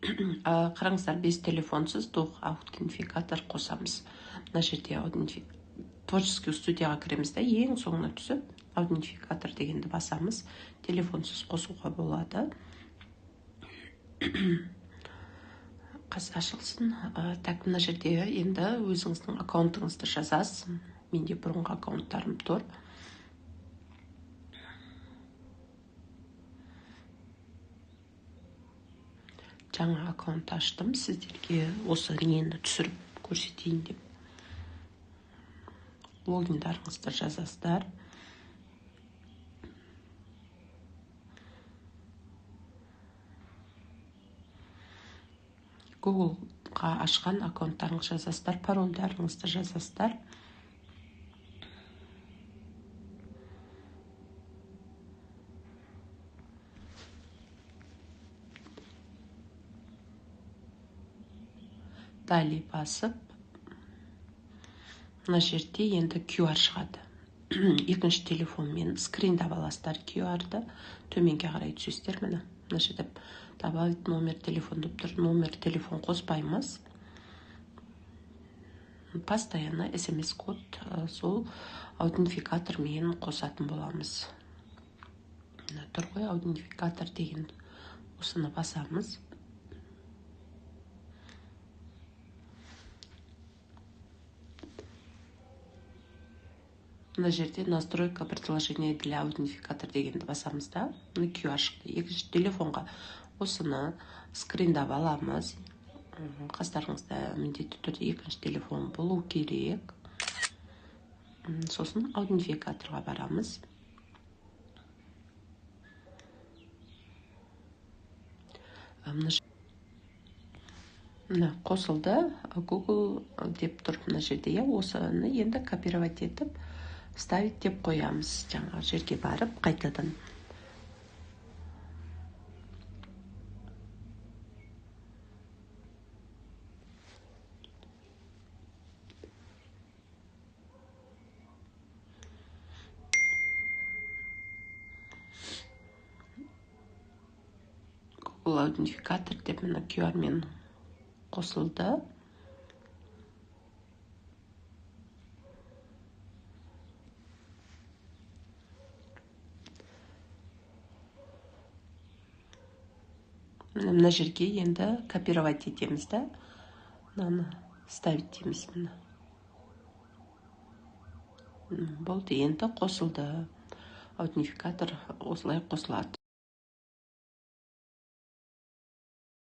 Қараңыздар, без телефонсыз тоқ аутентификатор қосамыз. Мына жерде творческий студияға кіреміз, ең соңына түсіп, аутентификатор дегенді басамыз. Телефонсыз қосуға болады. Қазір ашылсын. Так, мына жерде енді өзіңіздің аккаунтыңызды жазасыз. Менде бұрынғы аккаунттарым тұр. Жаңа аккаунт аштым, сіздерге осы нені түсіріп көрсетейін деп. Логиндарыңызды жазасыздар. Google-ға ашқан аккаунттарыңызды жазасыздар, парольдарыңызды жазасыздар. Дали басып, мына жерде енді QR шығады. Екінші телефонмен скриндап аласыздар QR-ды, төменге қарай түсесіздер. Мына жерде добавить номер телефон деп тұр. Номер телефон қоспаймыз. Постоянно SMS-код сол аутентификатормен қосатын боламыз. Тұр ғой, аутентификатор деген осыны басамыз. Мына жерде настройка предложения для аутентификатор дегенді басамыз да. QR шықты. Екінші телефонға осыны скриндап аламыз. Қастарыңызда міндетті түрде екінші телефон болу керек. Сосын аутентификаторға барамыз. Мына қосылды, Google деп тұр мына жерде. Осыны енді копировать етіп, ставить деп қоямыз. Жаңа жерге барып, қайтадан. Google аутентификатор деп мына QR-мен қосылды. Мына жерге енді копировать етеміз да. Мынаны ставить дейміз. Болды, енді қосылды. Аутентификатор осылай қосылады.